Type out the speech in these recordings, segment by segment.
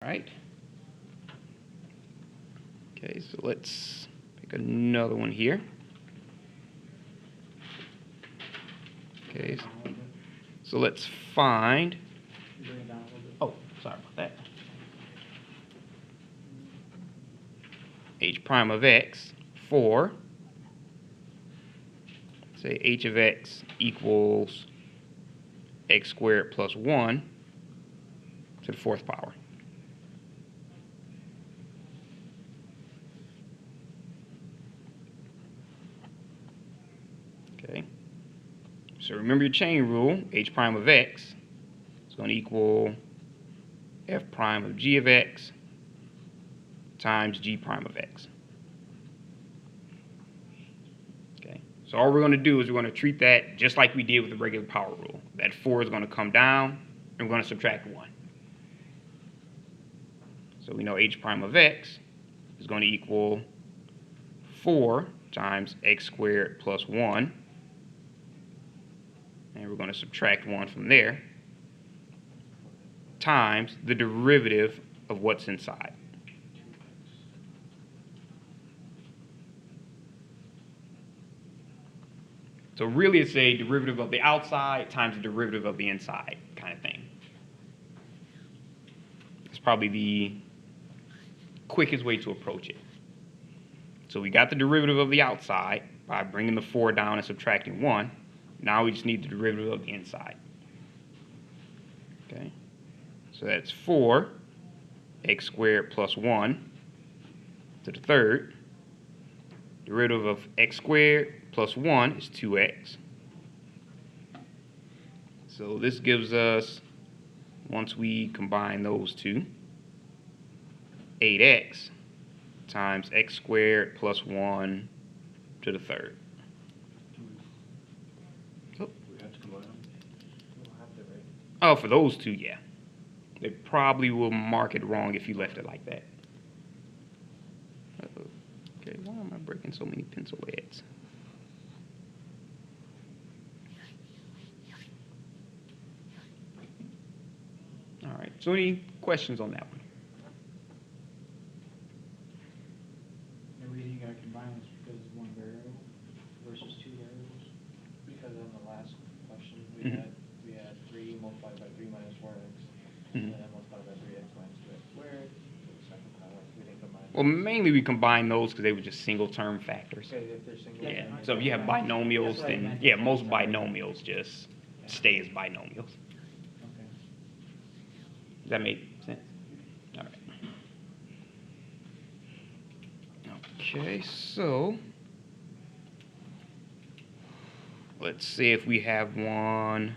Right. Okay, so let's pick another one here. Okay, so let's find. Oh, sorry about that. H prime of x for, say, h of x equals x squared plus 1 to the fourth power. Okay. So remember your chain rule. H prime of x is going to equal f prime of g of x times g prime of x. Okay. So all we're going to do is we're going to treat that just like we did with the regular power rule. That 4 is going to come down, and we're going to subtract 1. So we know h prime of x is going to equal 4 times x squared plus 1. And we're going to subtract 1 from there, times the derivative of what's inside. So really it's a derivative of the outside times the derivative of the inside kind of thing. It's probably the quickest way to approach it. So we got the derivative of the outside by bringing the 4 down and subtracting 1. Now we just need the derivative of the inside. Okay, so that's 4 x squared plus 1 to the third. Derivative of x squared plus 1 is 2x. So this gives us, once we combine those two, 8x times x squared plus 1 to the third. Oh, for those two, yeah. They probably will mark it wrong if you left it like that. Uh-oh. Okay, why am I breaking so many pencil heads? All right, so any questions on that one? The reason you got to combine is because of one variable versus two variables. Because on the last question we had 3 multiplied by 3 minus 4x, and then multiplied by 3x minus 2x squared. The second time we didn't combine. Well, mainly we combine those because they were just single term factors. Okay, if they're single. Yeah. So if you have binomials, then yeah, most binomials just stay as binomials. Okay. Does that make sense? All right. Okay, so let's see if we have one.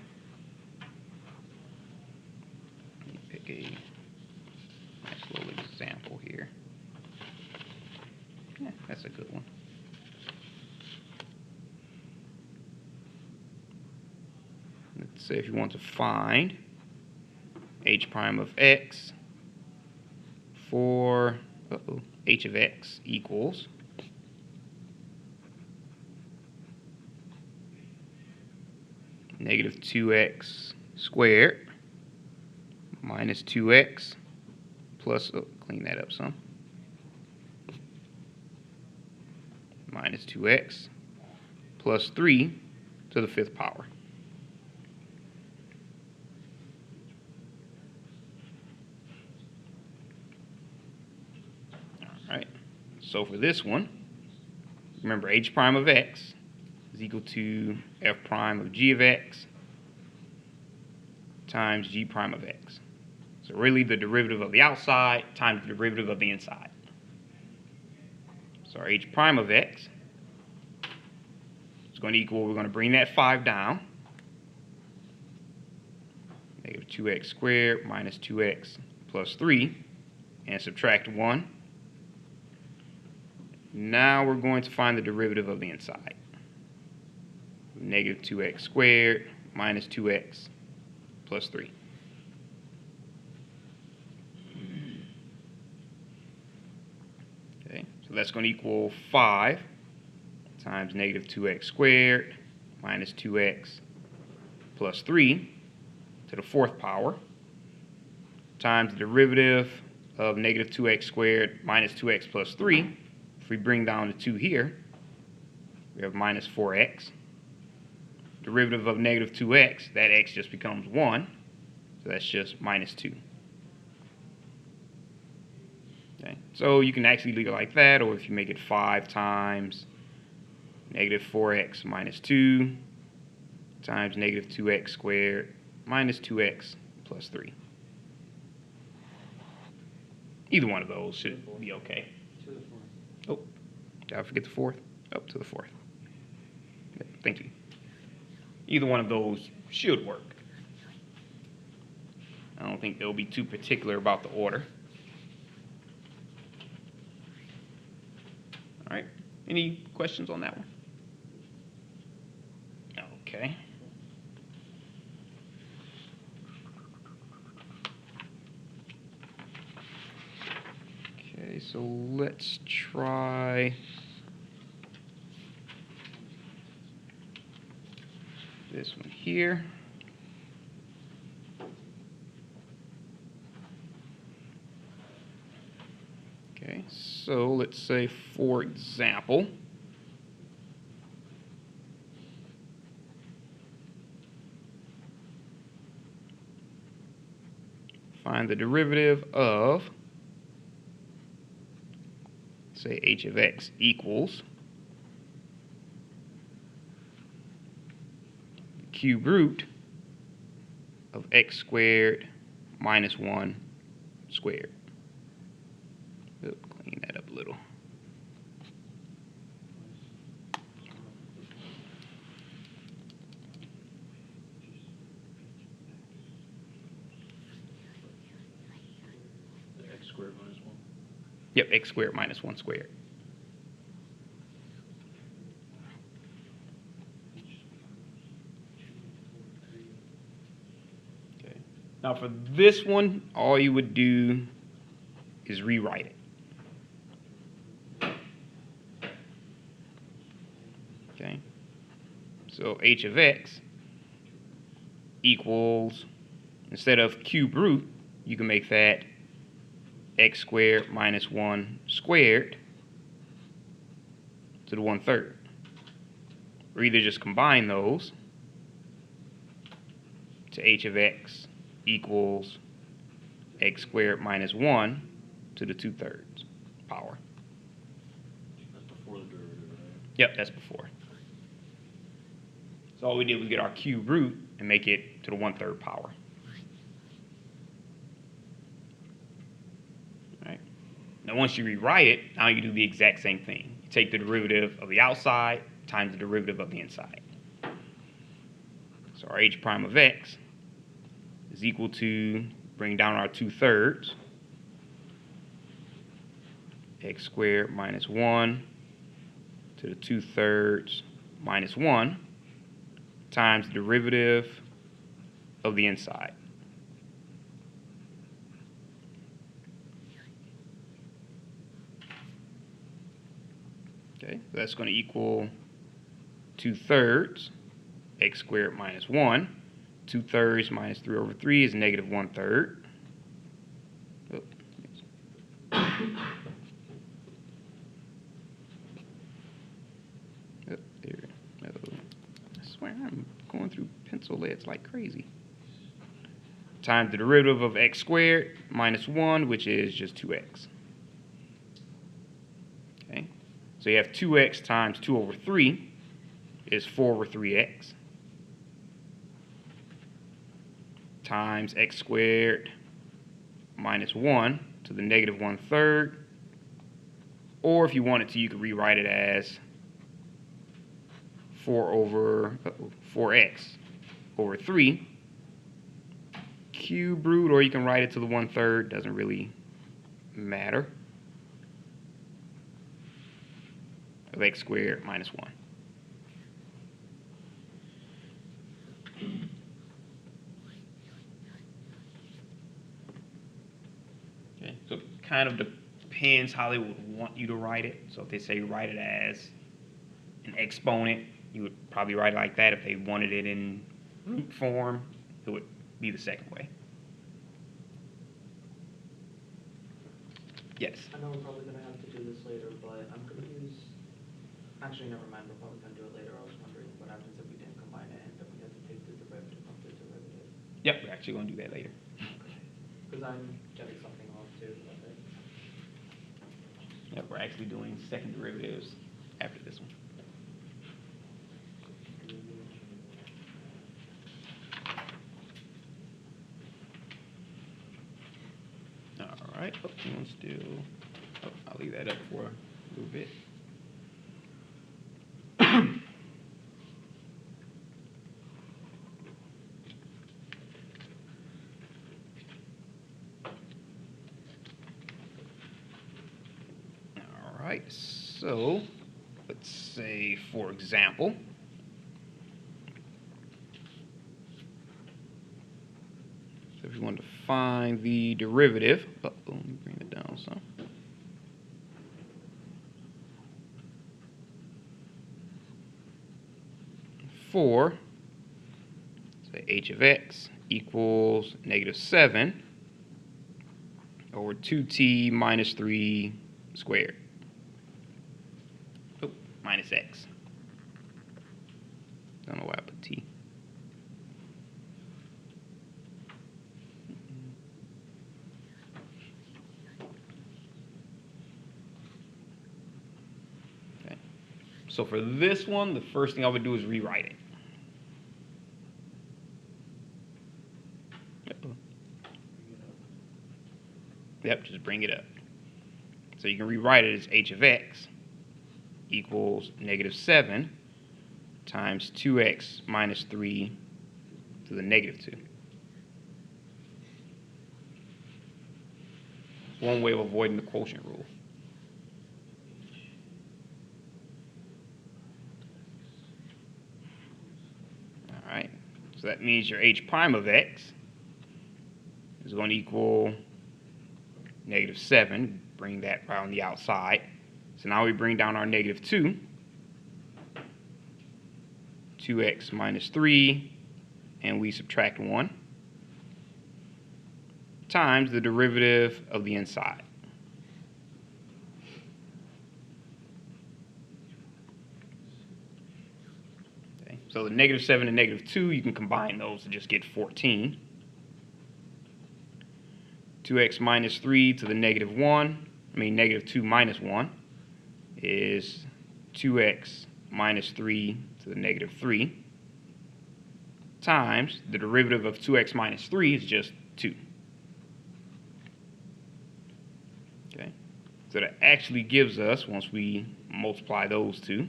Let me pick a nice little example here. Yeah, that's a good one. Let's say if you want to find h prime of x for h of x equals negative 2x squared minus 2x plus, clean that up some, minus 2x plus 3 to the fifth power. All right, so for this one, remember h prime of x is equal to f prime of g of x times g prime of x. So really the derivative of the outside times the derivative of the inside. So our h prime of x is going to equal, we're going to bring that 5 down, negative 2x squared minus 2x plus 3, and subtract 1. Now we're going to find the derivative of the inside. Negative 2x squared minus 2x plus 3. Okay, so that's going to equal 5 times negative 2x squared minus 2x plus 3 to the fourth power times the derivative of negative 2x squared minus 2x plus 3, if we bring down the 2 here, we have minus 4x. Derivative of negative 2x, that x just becomes 1, so that's just minus 2. Okay, so you can actually leave it like that, or if you make it 5 times negative 4x minus 2 times negative 2x squared minus 2x plus 3. Either one of those should be okay. To the fourth. Oh, did I forget the fourth? Oh, to the fourth. Okay, thank you. Either one of those should work. I don't think they'll be too particular about the order. All right, any questions on that one? Okay. Okay, so let's try this one here. Okay, so let's say, for example, find the derivative of, say, h of x equals the cube root of x squared minus 1 squared. Oop, clean that up a little. X squared minus 1. Yep, x squared minus 1 squared. Okay. Now for this one, all you would do is rewrite it. Okay. So h of x equals, instead of cube root, you can make that x squared minus 1 squared to the 1/3. Or either just combine those to h of x equals x squared minus 1 to the 2/3 power. That's before the derivative, right? Yep, that's before. So all we did was get our cube root and make it to the 1/3 power. All right. Now once you rewrite it, now you do the exact same thing. You take the derivative of the outside times the derivative of the inside. So our h prime of x is equal to, bring down our 2/3, x squared minus 1 to the 2/3 minus 1 times the derivative of the inside. Okay, so that's going to equal 2/3 x squared minus 1. 2/3 minus 3/3 is negative 1/3. Oh. Oh, there. Oh. I swear I'm going through pencil leads like crazy. Times the derivative of x squared minus 1, which is just 2x. Okay, so you have 2x times 2/3 is 4/3x times x squared minus 1 to the negative 1/3. Or if you wanted to, you could rewrite it as 4x over 3 cube root, or you can write it to the 1/3, doesn't really matter, of x squared minus 1. Okay, so it kind of depends how they would want you to write it. So if they say write it as an exponent, you would probably write it like that. If they wanted it in root form, it would be the second way. Yes. I know we're probably gonna have to do this later, but I'm confused. Actually, never mind, we're probably gonna do it later. I was wondering what happens if we didn't combine it and then we had to take the derivative of the derivative. Yep, we're actually going to do that later. Because I'm getting something off too, okay? Yep, we're actually doing second derivatives after this one. All right. Oh, one still. Oh, I'll leave that up for a little bit. All right. So let's say, for example, so if you want to find the derivative, let me bring it down some. For, say, h of x equals -7 over 2t minus 3 squared. Oh, minus x. Don't know why I put t. Okay. So for this one, the first thing I would do is rewrite it. Yep, just bring it up. So you can rewrite it as h of x equals -7 times 2x minus 3 to the -2. It's one way of avoiding the quotient rule. All right, so that means your h prime of x is going to equal -7. Bring that right on the outside. So now we bring down our -2. 2x minus 3, and we subtract 1, times the derivative of the inside. Okay, so the -7 and -2, you can combine those to just get 14. 2x minus 3 to the -2 minus 1 is 2x minus 3 to the -3 times the derivative of 2x minus 3 is just 2. Okay, so that actually gives us, once we multiply those two,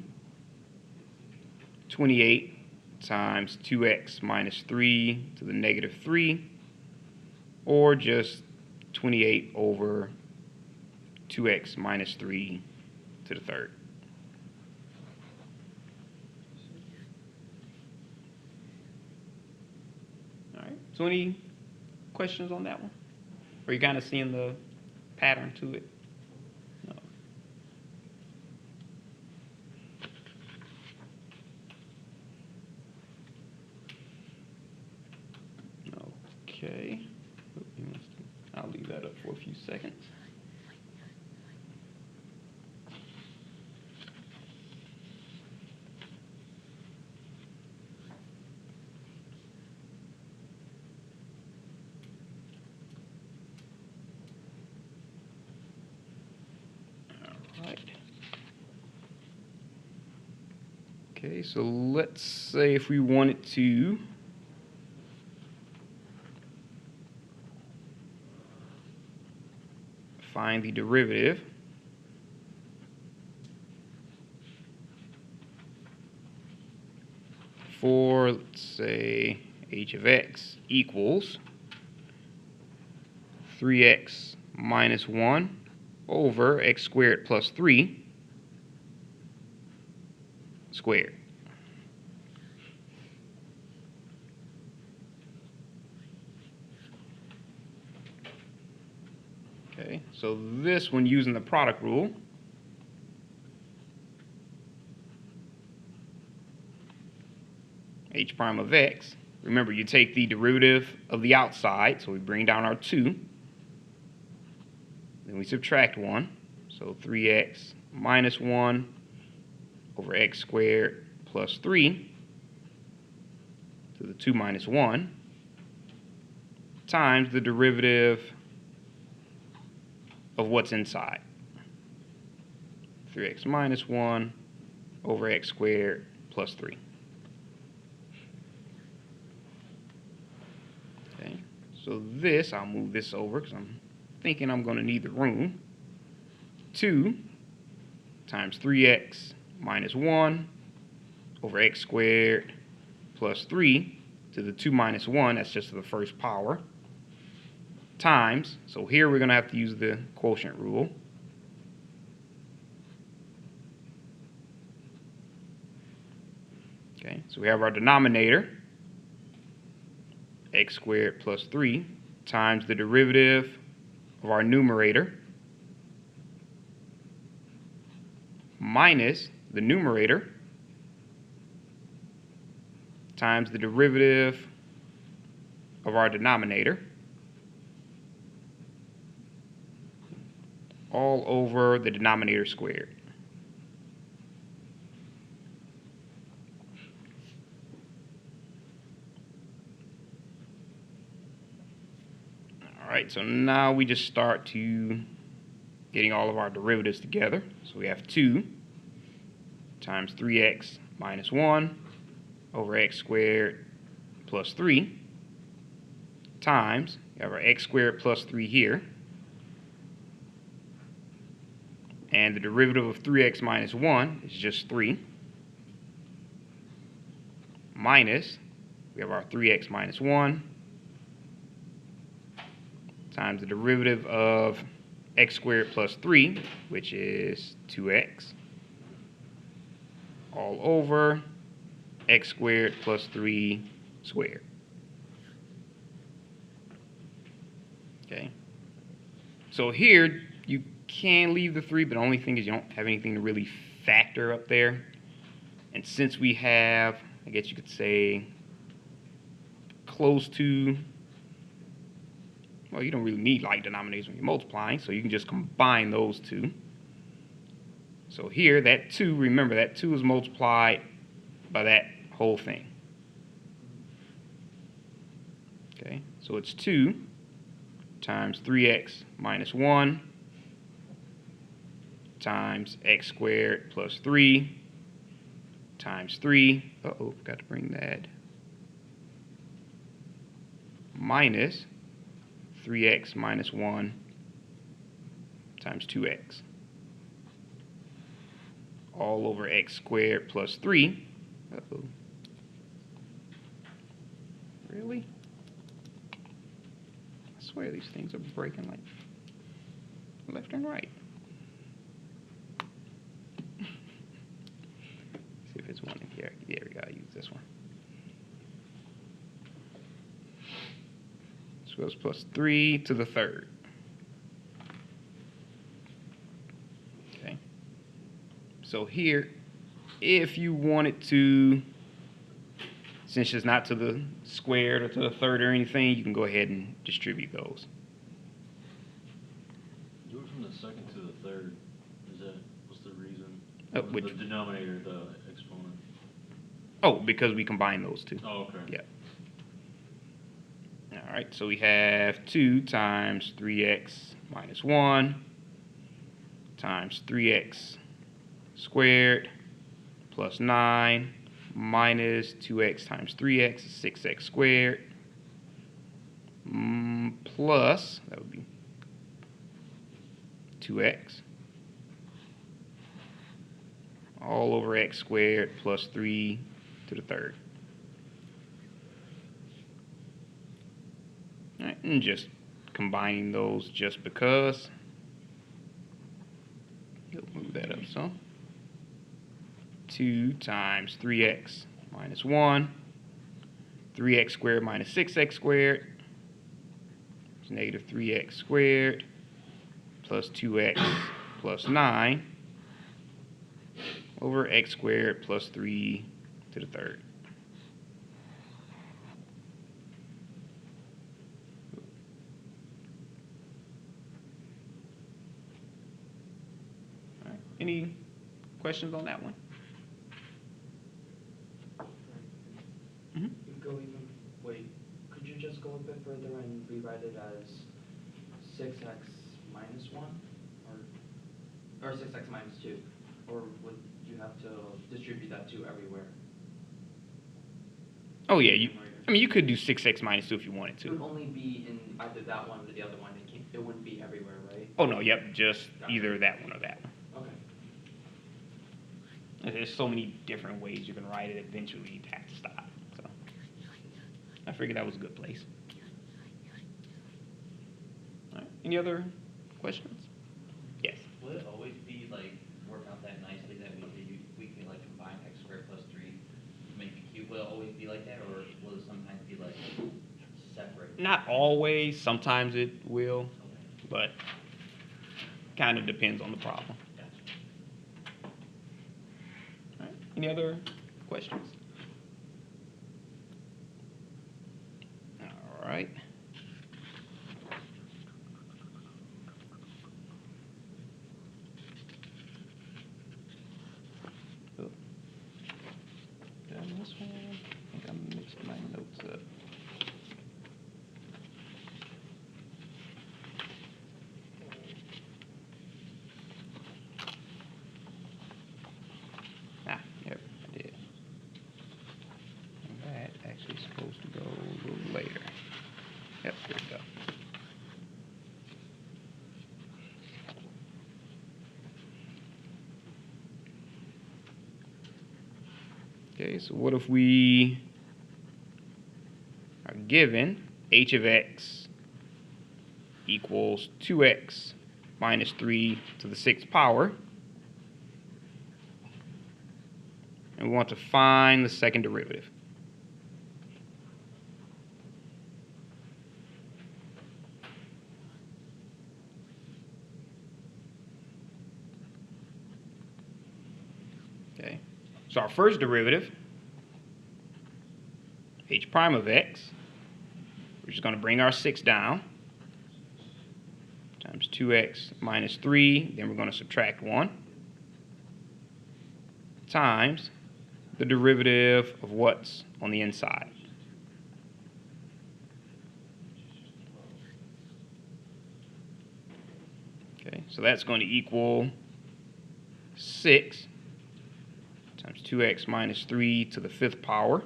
28 times 2x minus 3 to the -3, or just 28 over 2x minus 3 to the third. All right, so any questions on that one? Are you kind of seeing the pattern to it? No. Okay. I'll leave that up for a few seconds. All right. Okay, so let's say if we wanted to find the derivative for, let's say, h of x equals 3x minus 1 over x squared plus 3 squared. Okay, so this one, using the product rule, h prime of x, remember you take the derivative of the outside, so we bring down our 2, then then we subtract 1. So 3x minus 1 over x squared plus 3 to the 2 minus 1 times the derivative of what's inside. 3x minus 1 over x squared plus 3. Okay, so this, I'll move this over because I'm thinking I'm going to need the room. 2 times 3x minus 1 over x squared plus 3 to the 2 minus 1, that's just to the first power, times, so here we're going to have to use the quotient rule. Okay, so we have our denominator, x squared plus 3, times the derivative of our numerator, minus the numerator, times the derivative of our denominator, all over the denominator squared. Alright, so now we just start to getting all of our derivatives together. So we have 2 times 3x minus 1 over x squared plus 3 times, we have our x squared plus 3 here, and the derivative of 3x minus 1 is just 3, minus, we have our 3x minus 1 times the derivative of x squared plus 3, which is 2x, all over x squared plus 3 squared. Okay. So here you can leave the 3, but the only thing is you don't have anything to really factor up there. And since we have, I guess you could say, close to, well, you don't really need like denominators when you're multiplying, so you can just combine those two. So here, that 2, remember that 2 is multiplied by that whole thing. Okay, so it's 2 times 3x minus 1 times x squared plus 3 times 3, forgot to bring that, minus 3x minus 1 times 2x, all over x squared plus 3. Really? I swear these things are breaking like left and right. See if it's one in here. There we go, I use this one. So goes plus 3 to the third. Okay. So here, if you wanted to, since it's not to the squared or to the third or anything, you can go ahead and distribute those. Do it from the second to the third. What's the reason? Which, the denominator, the exponent. oh, because we combine those two. Oh, okay. Yeah. All right, so we have 2 times 3x minus 1 times 3x squared plus 9 minus 2x times 3x is 6x squared plus, that would be 2x all over x squared plus 3 to the third. All right, and just combining those just because. Move that up some. 2 times 3x minus 1, 3x squared minus 6x squared is negative 3x squared plus 2x plus 9 over x squared plus 3 to the third. Any questions on that one? Mhm. You go even, wait, could you just go a bit further and rewrite it as 6x minus 1? Or 6x minus 2? Or would you have to distribute that 2 everywhere? Oh yeah, I mean you could do 6x minus 2 if you wanted It would to. only be in either that one or the other one. It wouldn't be everywhere, right? Oh no, yep, just Gotcha. either that one or that one. Okay. There's so many different ways you can write it. Eventually, you'd have to stop. So I figured that was a good place. All right. Any other questions? Yes. Will it always be like work out that nicely that we can like combine x squared plus 3 to make a cube? Will it always be like that, or will it sometimes be like separate? Not always. Sometimes it will, but kind of depends on the problem. Gotcha. All right. Any other questions? All right. Oh. Done this one. I think I mixed my notes up. Ah, yep, I did. And that actually is supposed to go a little later. Yep, there we go. Okay, so what if we are given h of x equals 2x minus 3 to the 6th power, and we want to find the second derivative. Okay, so our first derivative, h prime of x, we're just going to bring our 6 down, times 2x minus 3, then we're going to subtract 1, times the derivative of what's on the inside. Okay, so that's going to equal 6 times 2x minus 3 to the 5th power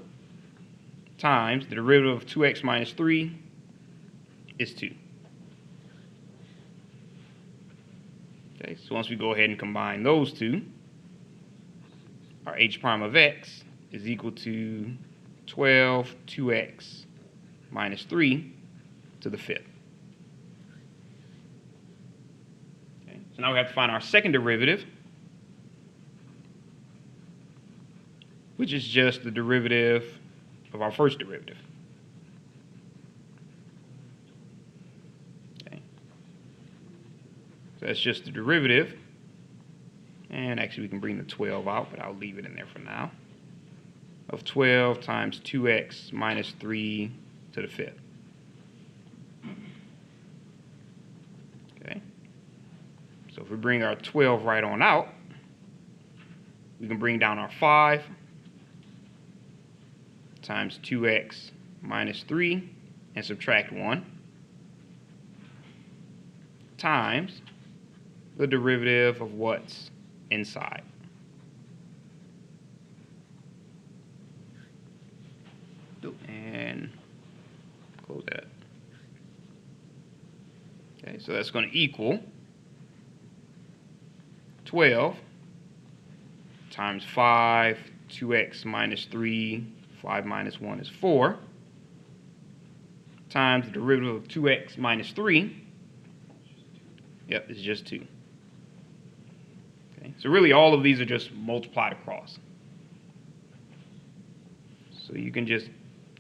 times the derivative of 2x minus 3 is 2. Okay, so once we go ahead and combine those two, our h prime of x is equal to 12 2x minus 3 to the 5th. Okay, so now we have to find our second derivative, which is just the derivative of our first derivative. Okay. So that's just the derivative. And actually we can bring the 12 out, but I'll leave it in there for now. Of 12 times 2x minus 3 to the 5th. Okay. So if we bring our 12 right on out, we can bring down our 5 times 2x minus 3 and subtract 1 times the derivative of what's inside. And close that. Okay, so that's going to equal 12 times 5, 2x minus 3, 5 minus 1 is 4, times the derivative of 2x minus 3. Yep, it's just 2. Okay, so really all of these are just multiplied across. So you can just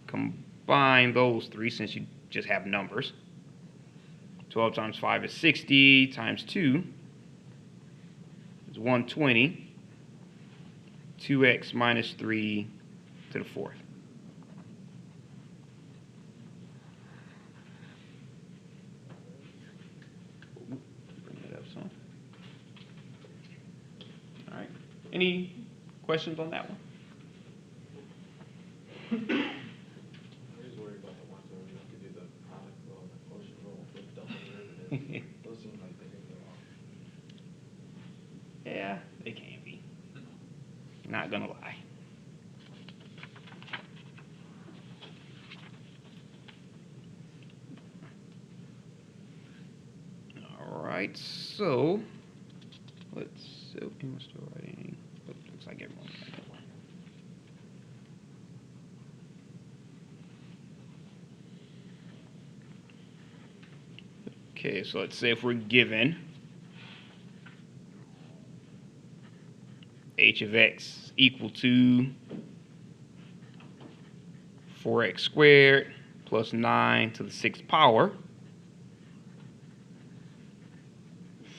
combine those three since you just have numbers. 12 times 5 is 60, times 2 is 120, 2x minus 3 to the 4th. Bring it up some. Any questions on that one? I'm just worried about the ones where we have to do the product roll, the quotient roll with double derivatives. Those seem like they're gonna go off. Yeah, they can be. Not gonna lie. All right, so let's see. Am I still writing? Looks like everyone got it. Okay, so let's say if we're given h of x equal to 4x squared plus 9 to the 6th power,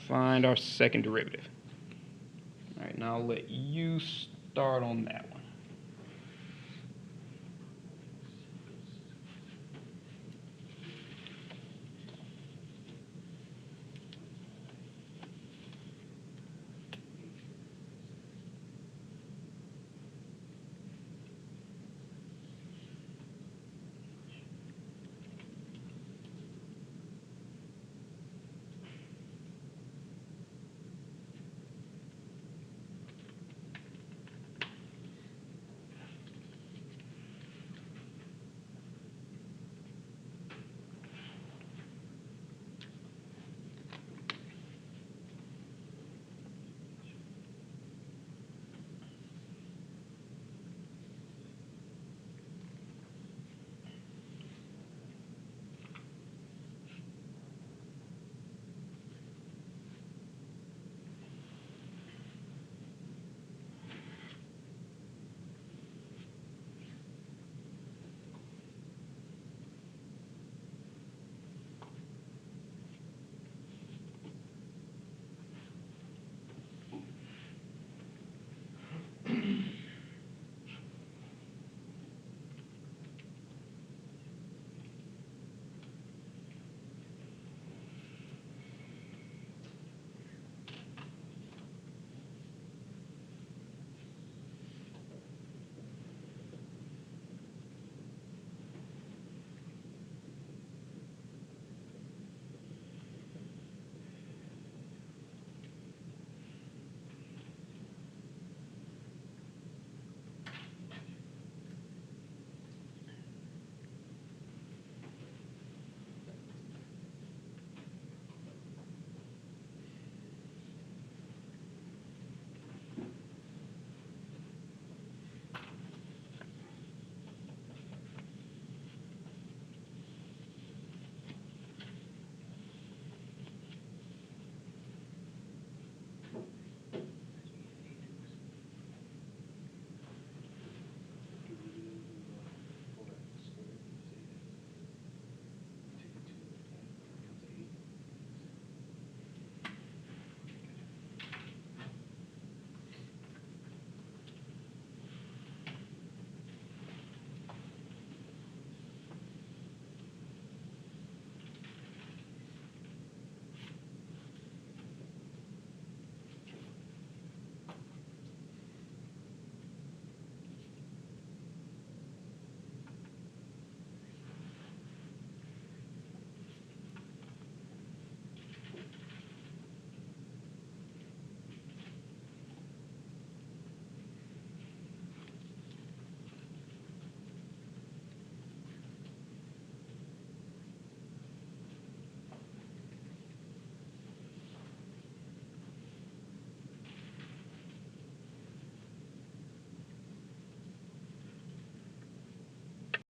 find our second derivative. All right, now I'll let you start on that one.